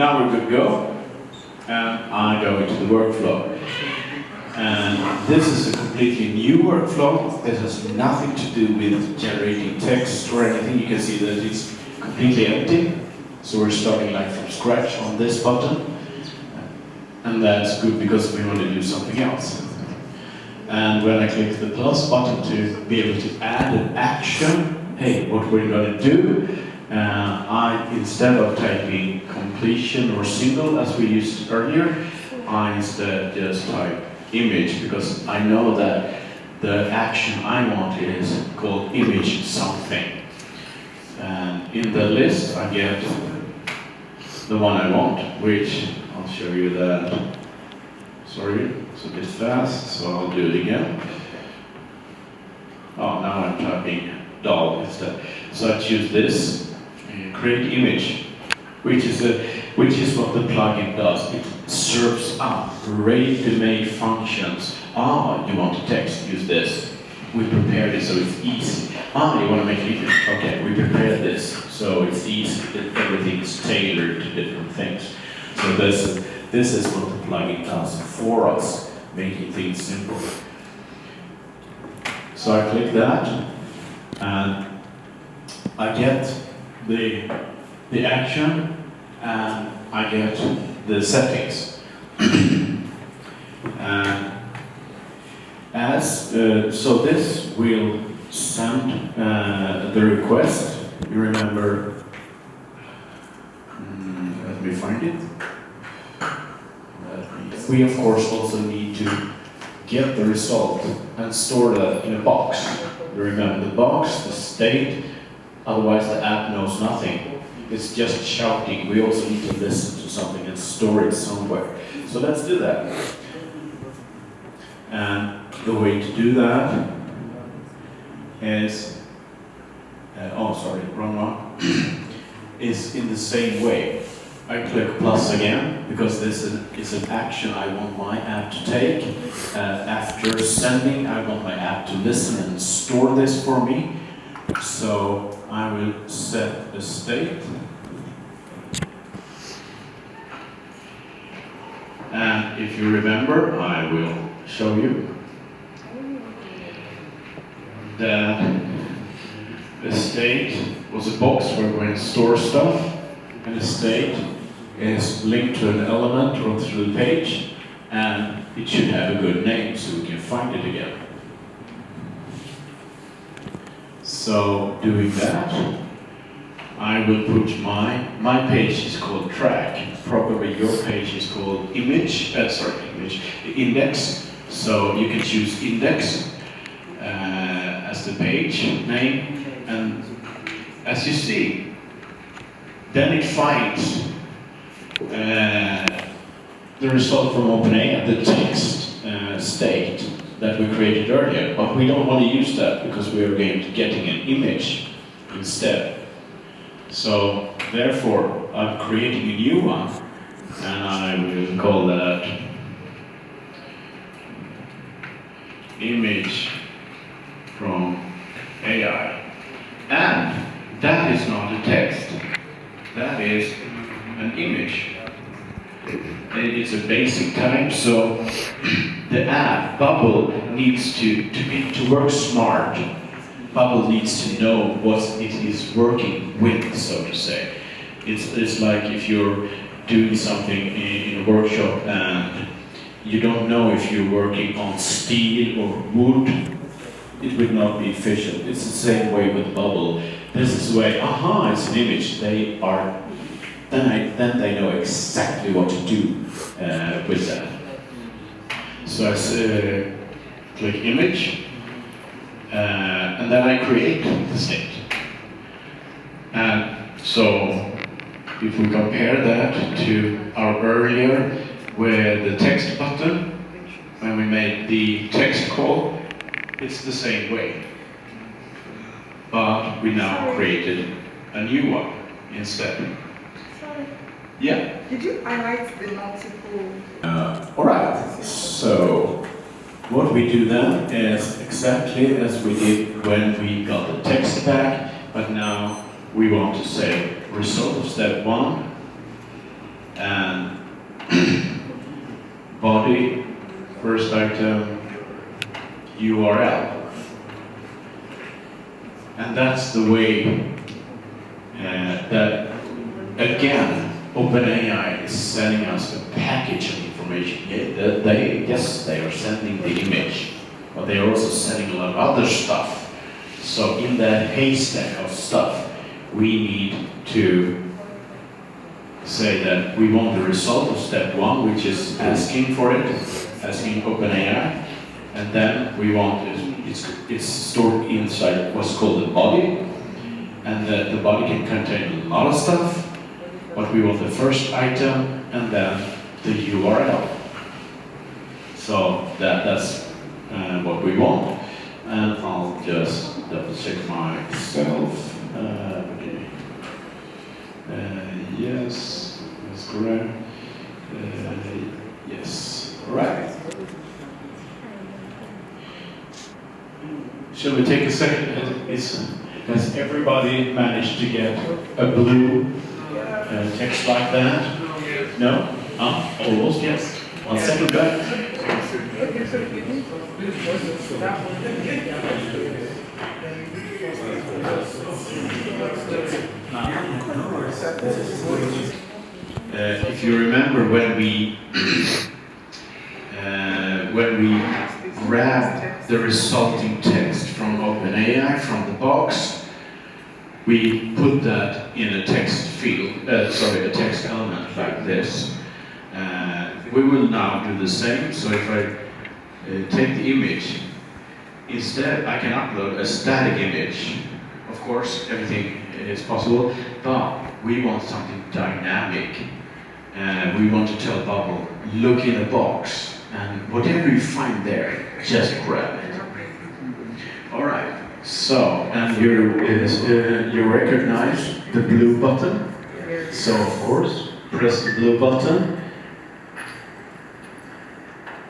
now we're good to go. And I go into the workflow. And this is a completely new workflow. This has nothing to do with generating text or anything. You can see that it's completely empty. So we're starting like from scratch on this button. And that's good because we want to do something else. And when I click the plus button to be able to add an action, hey, what we're going to do, instead of typing completion or symbol as we used earlier, I instead just type image, because I know that the action I want is called image something. And in the list I get the one I want, which I'll show you that. Sorry, it's a bit fast, so I'll do it again. Oh, now I'm typing doll instead. So I choose this, create image, which is what the plugin does. It serves up ready-to-made functions. You want a text, use this. We prepared it so it's easy. You want to make it image. Okay, we prepared this so it's easy. Everything is tailored to different things. So this is what the plugin does for us, making things simple. So I click that, and I get the action, and I get the settings. So this will send the request. You remember? Let me find it. We of course also need to get the result and store that in a box. You remember the box, the state, otherwise the app knows nothing. It's just shouting. We also need to listen to something and store it somewhere. So let's do that. And the way to do that is, wrong one, is in the same way. I click plus again, because this is an action I want my app to take. After sending, I want my app to listen and store this for me. So I will set a state. And if you remember, I will show you that the state was a box where we're going to store stuff, and the state is linked to an element or through the page, and it should have a good name so we can find it again. So doing that, I will put my page is called track. Probably your page is called image. Index. So you can choose index as the page name, and as you see, then it finds the result from OpenAI, the text state that we created earlier. But we don't want to use that because we are getting an image instead. So therefore, I'm creating a new one, and I will call that image from AI. And that is not a text. That is an image. It's a basic type, so the app, Bubble, needs to work smart. Bubble needs to know what it is working with, so to say. It's like if you're doing something in a workshop and you don't know if you're working on steel or wood, it would not be efficient. It's the same way with Bubble. This is the way, it's an image. Then they know exactly what to do with that. So I click image, and then I create the state. And so if we compare that to our earlier, where the text button, when we made the text call, it's the same way. But we now created a new one instead. Yeah. Did you highlight the multiple? Alright, so what we do then is exactly as we did when we got the text back, but now we want to say result of step 1, and body, first item, URL. And that's the way that, again, OpenAI is sending us a package of information. Yes, they are sending the image, but they are also sending a lot of other stuff. So in that haystack of stuff, we need to say that we want the result of step one, which is asking for it, asking OpenAI, and then we want it's stored inside what's called the body, and the body can contain a lot of stuff, but we want the first item and then the URL. So that's what we want, and I'll just double check myself. Yes, that's correct. Yes, all right. Shall we take a second? Has everybody managed to get a blue text like that? No? Almost, yes. 1 second back. If you remember when we grabbed the resulting text from OpenAI from the box, we put that in a text field, a text element like this. We will now do the same. So if I take the image, instead I can upload a static image. Of course, everything is possible, but we want something dynamic. We want to tell Bubble, look in a box, and whatever you find there, just grab it. All right. So, and you recognize the blue button. So, of course, press the blue button,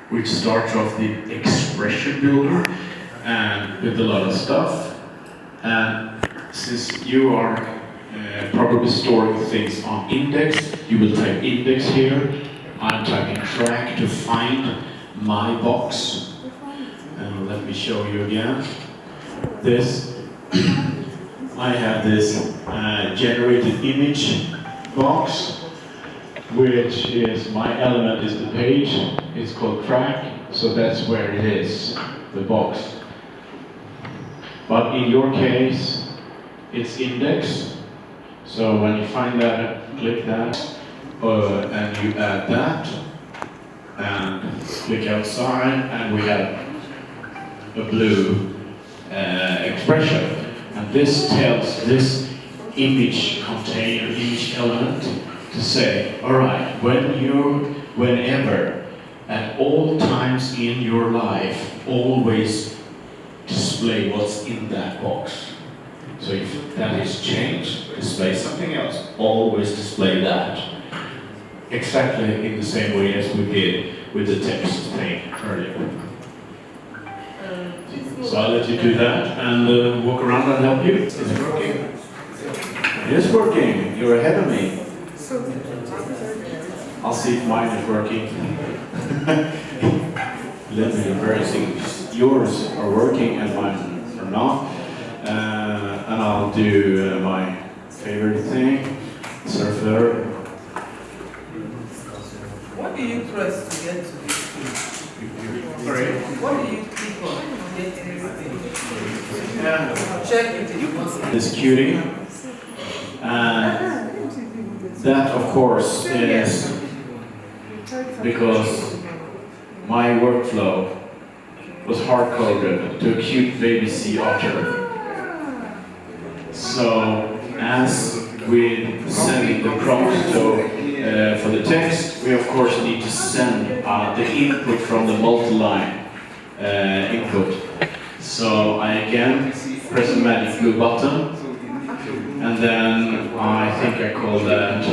which starts off the expression builder and with a lot of stuff. And since you are probably storing things on index, you will type index here. I'm typing track to find my box. And let me show you again. I have this generated image box, which is, my element is the page. It's called track, so that's where it is, the box. But in your case, it's index. So when you find that, click that, and you add that, and click outside, and we have a blue expression. And this tells this image container, image element, to say, all right, whenever, at all times in your life, always display what's in that box. So if that is changed, display something else. Always display that. Exactly in the same way as we did with the text thing earlier. So I'll let you do that and walk around and help you. Is it working? It is working. You're ahead of me. I'll see if mine is working. A little bit embarrassing. Yours are working and mine are not. And I'll do my favorite thing, Surfer. What do you press to get to this page? Sorry? What do you click on to get to this page? Yeah. Check it if you want. This cutie. And that, of course, is because my workflow was hard-coded to a cute baby sea otter. So, as with sending the prompt for the text, we of course need to send the input from the multi-line input. So I again press the magic blue button, and then I think I call that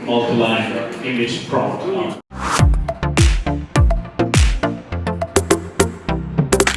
multi-line image prompt.